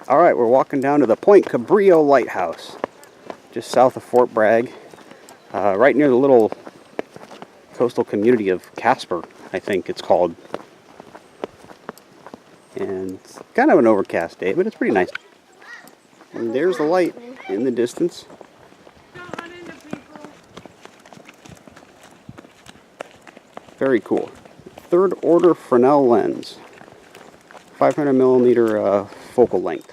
All right, we're walking down to the Point Cabrillo Lighthouse, just south of Fort Bragg, right near the little coastal community of Caspar, I think it's called. And it's kind of an overcast day, but it's pretty nice. And there's the light in the distance. Very cool. Third order Fesnel lens. 500 millimeter focal length.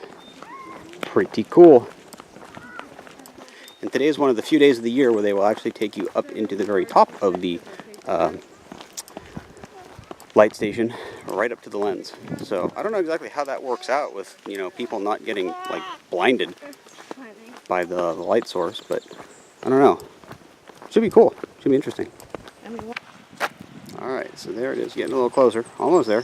Pretty cool. And today is one of the few days of the year where they will actually take you up into the very top of the light station, right up to the lens. So I don't know exactly how that works out with, you know, people not getting like blinded by the light source, but I don't know. Should be cool. Should be interesting. All right, so there it is, getting a little closer. Almost there.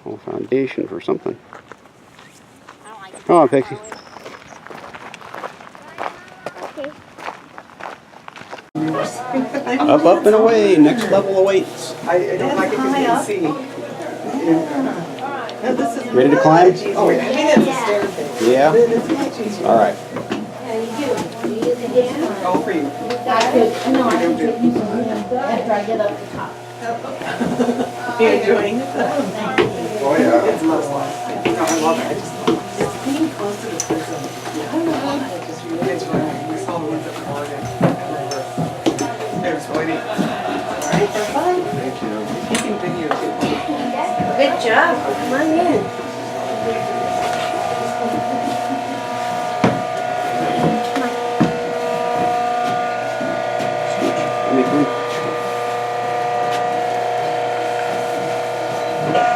Whole foundation for something. Come on, Pixie. Up, up, and away. Next level awaits. I don't like it because you can see. Ready to climb? Oh, I mean, it's a stair thing. Yeah? It's much easier. All right. All for you. After I get up the top. You enjoying it? Oh, yeah. It's most fun. No, I love it. It's being close to the prison. It's right. We saw the ones at the morning. It was really neat. All right, they're fun. Thank you. Keeping video too. Good job. Come on in.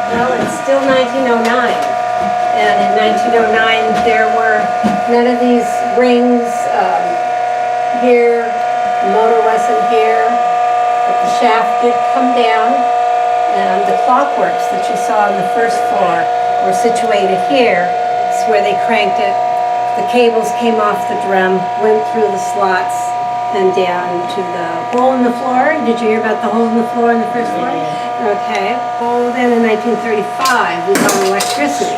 Well, it's still 1909. And in 1909, there were none of these rings here, motor wasn't here, but the shaft did come down. And the clockworks that you saw on the first floor were situated here. It's where they cranked it. The cables came off the drum, went through the slots and down to the hole in the floor. Did you hear about the hole in the floor in the first floor? Okay. Well, then in 1935, we got electricity.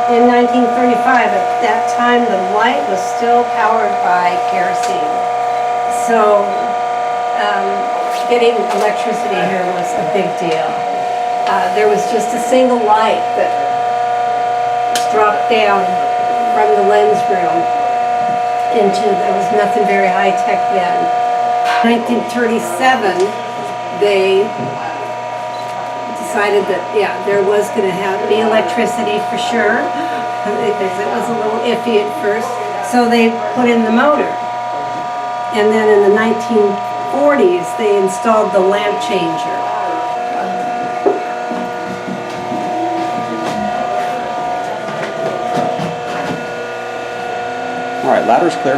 In 1935, at that time, the light was still powered by kerosene. So getting electricity here was a big deal. There was just a single light that dropped down from the lens room into, there was nothing very high tech then. 1937, they decided that, yeah, there was going to be electricity for sure, because it was a little iffy at first. So they put in the motor. And then in the 1940s, they installed the lamp changer. All right, ladder's clear.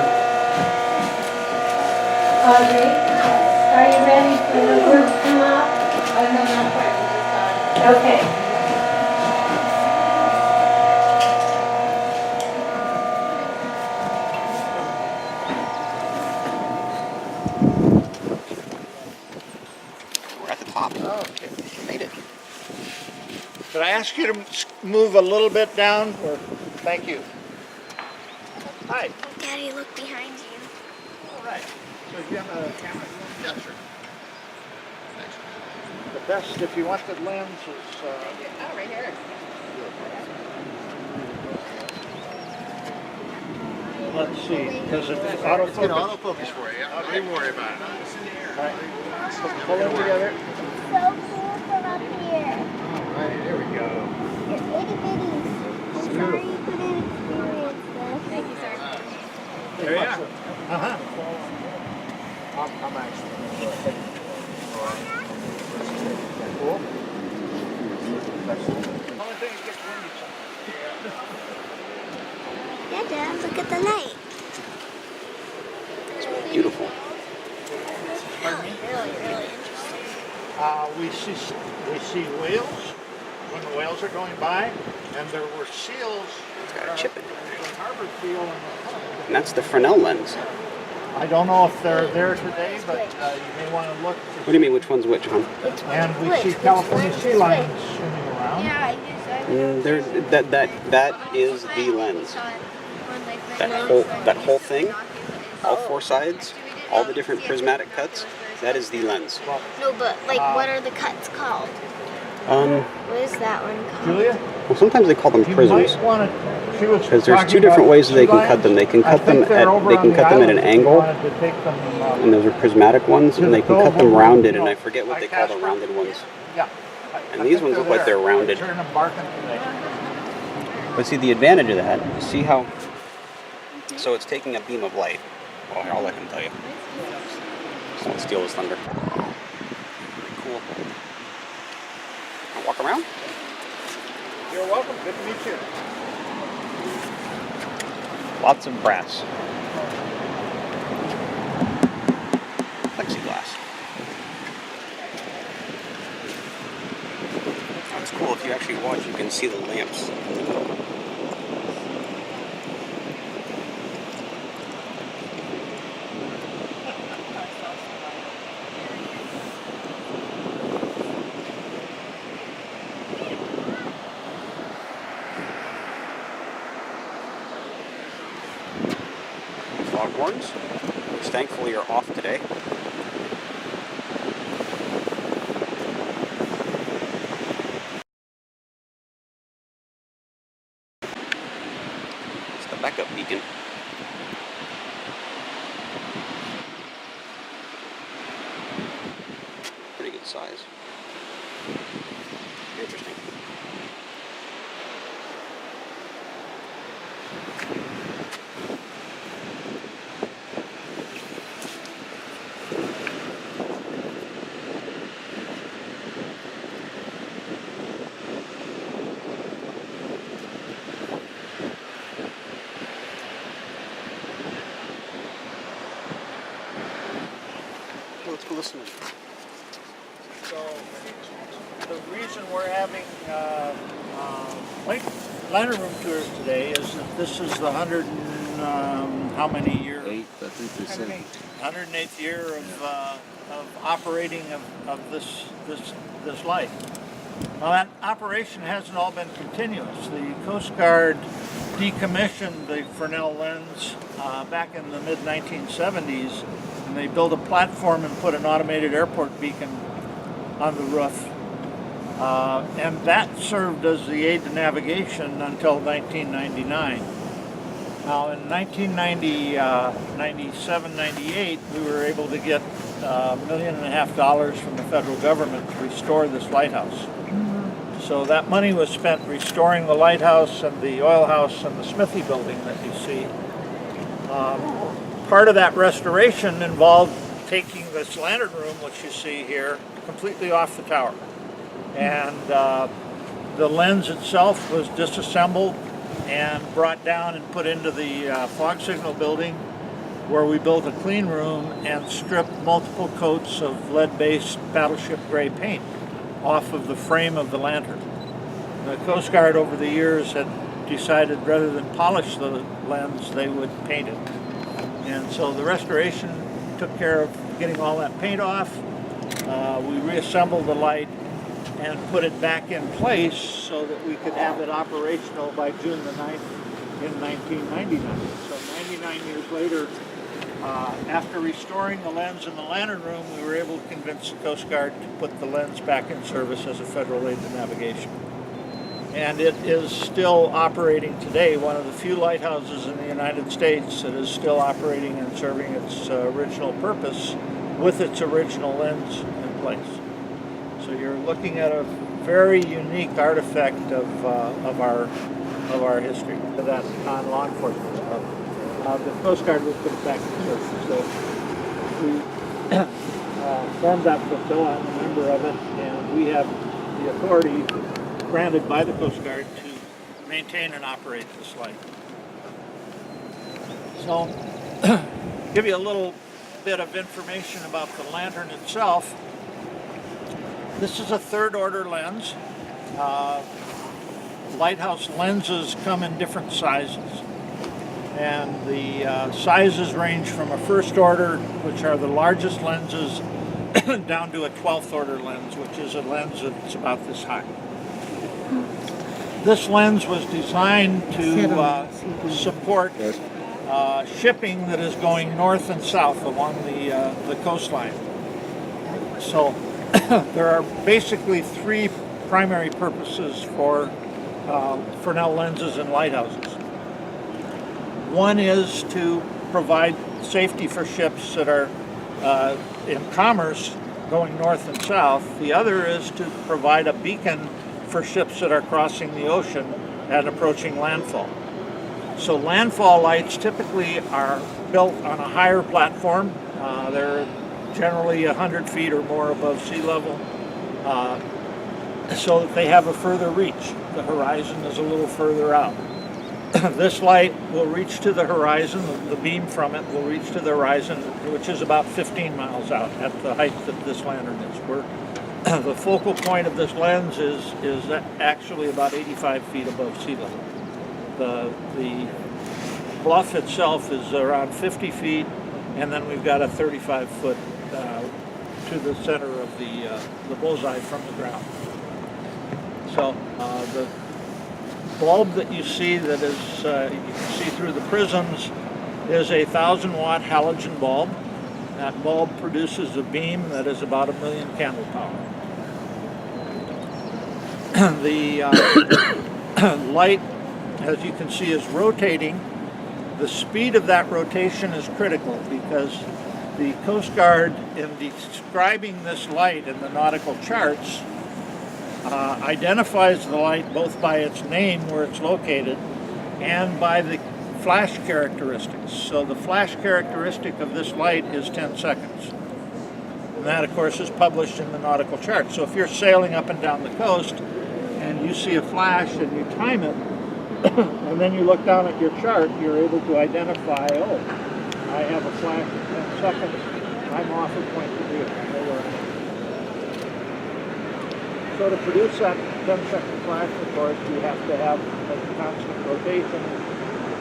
Audrey, are you ready for the group to come up? Oh, no, not quite, we just started. Okay. We're at the top. Oh, okay. Made it. Could I ask you to move a little bit down? Or, thank you. Hi. Daddy, look behind you. All right. So if you have a camera? Yeah, sure. Thanks. The best, if you want the lens, is... Oh, right here. Let's see. Does it autofocus? It's gonna autofocus for you. Don't even worry about it. All right. Pull them together. So cool from up here. All right, there we go. You're itty bitties. Sorry you couldn't experience this. Thank you, sir. There you are. Uh-huh. I'm actually cool. Only thing is get windy sometimes. Yeah, Dad, look at the light. Beautiful. Pardon me? Really, really interesting. We see whales when the whales are going by, and there were seals. It's got a chip in it. The harbor seal And that's the Fresnel lens. I don't know if they're there today, but you may want to look. What do you mean, which one's which, hon? And we see California sea lions swimming around. Yeah, I just. That is the lens. That whole thing, all four sides, all the different prismatic cuts, that is the lens. No, but like, what are the cuts called? What is that one called? Julia? Well, sometimes they call them You prisms. might want to. She was Because there's talking two different about ways that they can sea cut them. They can lions. cut them I think they're over they on can the cut them at an island if you angle, wanted to take them, and those are prismatic ones, and they can cut them rounded, and I forget what they call the Caspar? rounded ones. Yeah. And these ones look like they're rounded. Turn them barking today. But see, the advantage of that, see how, so it's taking a beam of light. Well, here, I'll let him tell you. Just don't steal his thunder. Pretty cool. Wanna walk around? You're welcome. Good to meet you. Lots of brass. Plexiglass. That's cool. If you actually watch, you can see the lamps in the middle. Foghorns, which thankfully are off today. It's the backup beacon. Pretty good size. Interesting. Let's go listen. So the reason we're having lantern room tours today is that this is the 100 and how many year? 8, I think they said. 108th year of operating of this light. Now that operation hasn't all been continuous. The Coast Guard decommissioned the Fresnel lens back in the mid-1970s, and they built a platform and put an automated airport beacon on the roof. And that served as the aid to navigation until 1999. Now in 1997, 98, we were able to get $1.5 million from the federal government to restore this lighthouse. So that money was spent restoring the lighthouse and the oil house and the smithy building that you see. Part of that restoration involved taking this lantern room, which you see here, completely off the tower. And the lens itself was disassembled and brought down and put into the fog signal building, where we built a clean room and stripped multiple coats of lead-based battleship gray paint off of the frame of the lantern. The Coast Guard over the years had decided rather than polish the lens, they would paint it. And so the restoration took care of getting all that paint off. We reassembled the light and put it back in place so that we could have it operational by June the 9th in 1999. So 99 years later, after restoring the lens in the lantern room, we were able to convince the Coast Guard to put the lens back in service as a federal aid to navigation. And it is still operating today, one of the few lighthouses in the United States that is still operating and serving its original purpose with its original lens in place. So you're looking at a very unique artifact of our history. That non-law enforcement stuff. The Coast Guard would put it back in service. So we formed that flotilla. I'm a member of it, and we have the authority granted by the Coast Guard to maintain and operate this light. So, give you a little bit of information about the lantern itself. This is a third order lens. Lighthouse lenses come in different sizes. And the sizes range from a first order, which are the largest lenses, down to a 12th order lens, which is a lens that's about this high. This lens was designed to support shipping that is going north and south along the coastline. So there are basically three primary purposes for Fesnel lenses in lighthouses. One is to provide safety for ships that are in commerce going north and south. The other is to provide a beacon for ships that are crossing the ocean and approaching landfall. So landfall lights typically are built on a higher platform. They're generally 100 feet or more above sea level, so that they have a further reach. The horizon is a little further out. This light will reach to the horizon, the beam from it will reach to the horizon, which is about 15 miles out at the height that this lantern is. The focal point of this lens is actually about 85 feet above sea level. The bluff itself is around 50 feet, and then we've got a 35 foot to the center of the bullseye from the ground. So the bulb that you see that is, you can see through the prisms, is a 1,000-watt halogen bulb. That bulb produces a beam that is about 1 million candle power. The light, as you can see, is rotating. The speed of that rotation is critical because the Coast Guard, in describing this light in the nautical charts, identifies the light both by its name, where it's located, and by the flash characteristics. So the flash characteristic of this light is 10 seconds. And that, of course, is published in the nautical chart. So if you're sailing up and down the coast and you see a flash and you time it, and then you look down at your chart, you're able to identify, oh, I have a flash of 10 seconds. I'm off at point to be. So to produce that 10-second flash, of course, you have to have a constant rotation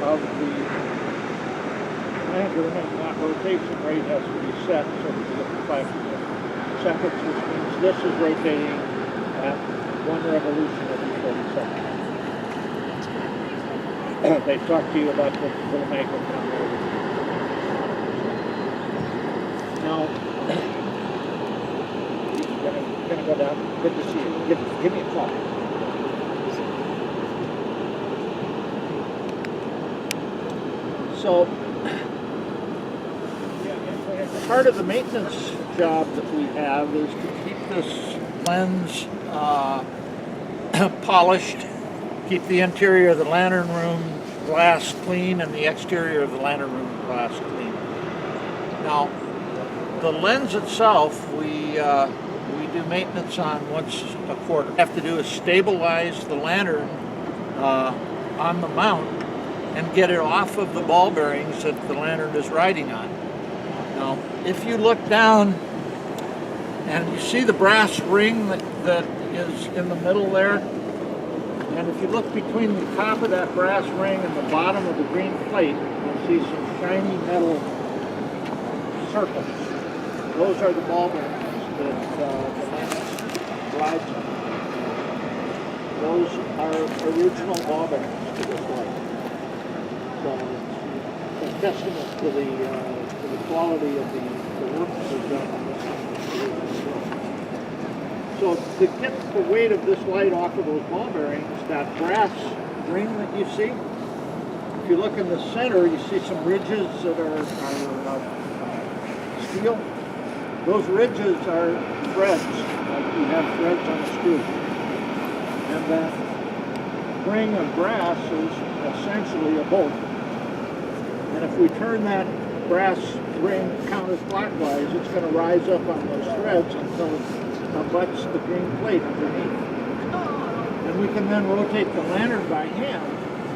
of the lantern, and that rotation rate has to be set so that you get the 5 seconds, which means this is rotating at 1 revolution every 40 seconds. They talk to you about the little magnet down there. Now, gonna go down. Good to see you. Give me a call. So, part of the maintenance job that we have is to keep this lens polished, keep the interior of the lantern room glass clean, and the exterior of the lantern room glass clean. Now, the lens itself, we do maintenance on once a quarter. What we have to do is stabilize the lantern on the mount and get it off of the ball bearings that the lantern is riding on. Now, if you look down and you see the brass ring that is in the middle there, and if you look between the top of that brass ring and the bottom of the green plate, you'll see some shiny metal circles. Those are the ball bearings that the lens rides on. Those are original ball bearings to this light. So it's a testament to the quality of the work that was done on this one. So to get the weight of this light off of those ball bearings, that brass ring that you see, if you look in the center, you see some ridges that are steel. Those ridges are threads, like you have threads on a screw. And that ring of brass is essentially a bolt. And if we turn that brass ring counterclockwise, it's going to rise up on those threads until it abuts the green plate underneath. And we can then rotate the lantern by hand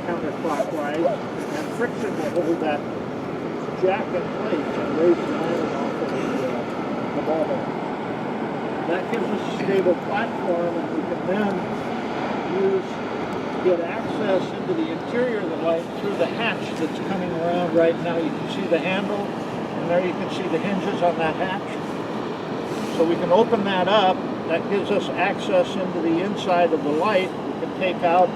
counterclockwise, and friction will hold that jack in place and raise the lantern off of the ball head. That gives us a stable platform, and we can then get access into the interior of the light through the hatch that's coming around right now. You can see the handle, and there you can see the hinges on that hatch. So we can open that up. That gives us access into the inside of the light. We can take out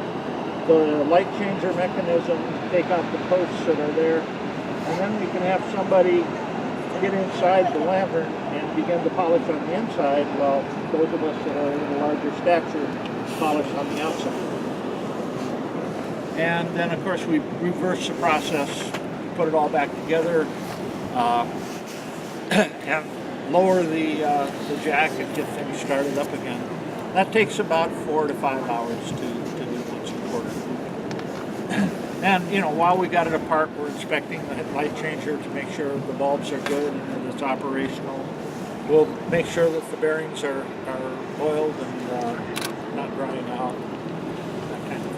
the light changer mechanism, take out the posts that are there, and then we can have somebody get inside the lantern and begin to polish on the inside, while those of us that are a little larger stature polish on the outside. And then, of course, we reverse the process, put it all back together, and lower the jack and get things started up again. That takes about 4 to 5 hours to do once a quarter. And, you know, while we got it apart, we're inspecting the light changer to make sure the bulbs are good and that it's operational. We'll make sure that the bearings are oiled and not drying out. That kind of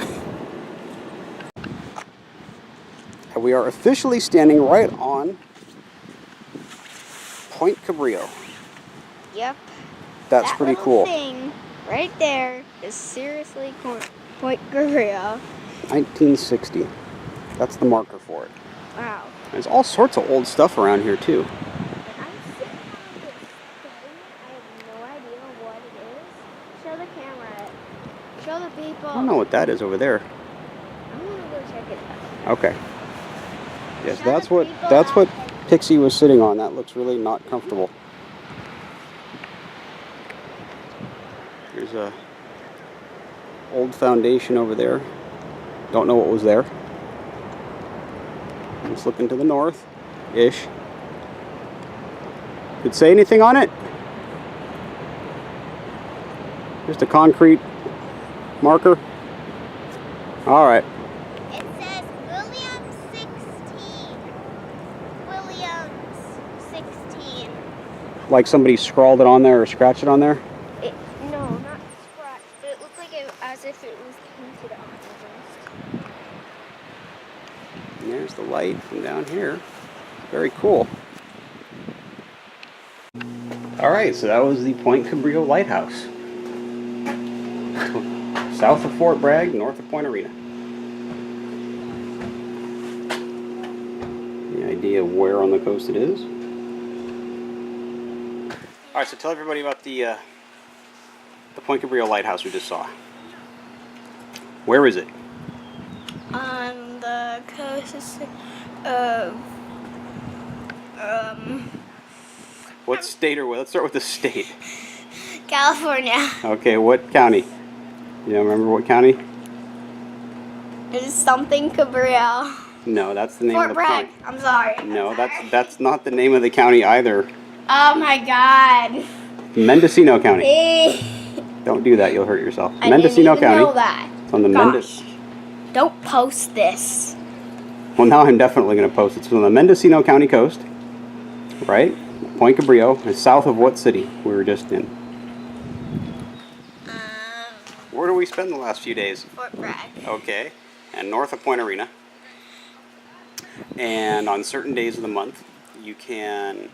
thing. We are officially standing right on Point Cabrillo. Yep. That's that pretty little cool. Thing right there is seriously Point Cabrillo. 1960. That's the marker for it. Wow. There's all sorts of old stuff around here too. I'm sitting on this thing. I have no idea what it is. Show the camera. Show the people. I don't know what that is over there. I'm gonna go check it out. Okay. Yes, Show that's the what people that's what out. Pixie was sitting on. That looks really not comfortable. There's a old foundation over there. Don't know what was there. Let's look into the north-ish. Could say anything on it? Just a concrete marker? Alright. It says Williams 16. Williams 16. Like somebody scrawled it on there or scratched it on there? No, not scratched. It looked like as if it was painted on almost. And there's the light from down here. Very cool. Alright, so that was the Point Cabrillo Lighthouse. South of Fort Bragg, north of Point Arena. Any idea where on the coast it is? Alright, so tell everybody about the Point Cabrillo Lighthouse we just saw. Where is it? On the coast of What state or what? Let's start with the state. California. Okay, what county? You don't remember what county? It is something Cabrillo. No, that's the name Fort of the Bragg. county. I'm sorry. No, that's not the name of the county either. Oh my God. Mendocino County. I Don't do that, you'll hurt yourself. didn't Mendocino even County. know that. It's on the Gosh. Don't post this. Well, now I'm definitely going to post it. It's on the Mendocino County coast, right? Point Cabrillo is south of what city we were just in? Where do we spend the last few days? Fort Bragg. Okay, and north of Point Arena. And on certain days of the month, you can,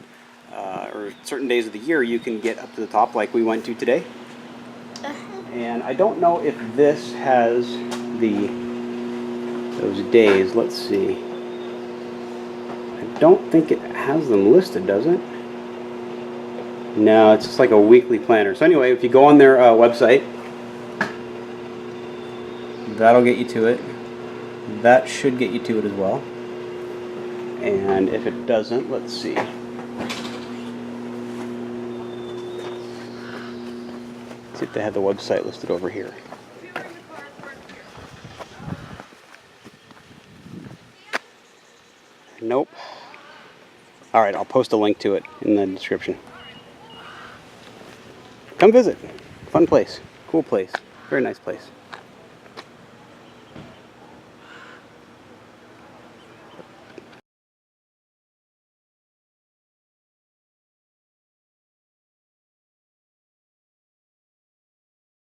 or certain days of the year, you can get up to the top like we went to today. And I don't know if this has those days. Let's see. I don't think it has them listed, does it? No, it's just like a weekly planner. So anyway, if you go on their website, that'll get you to it. That should get you to it as well. And if it doesn't, let's see. Let's see if they have the website listed over here. Nope. Alright, I'll post a link to it in the description. Come visit. Fun place. Cool place. Very nice place.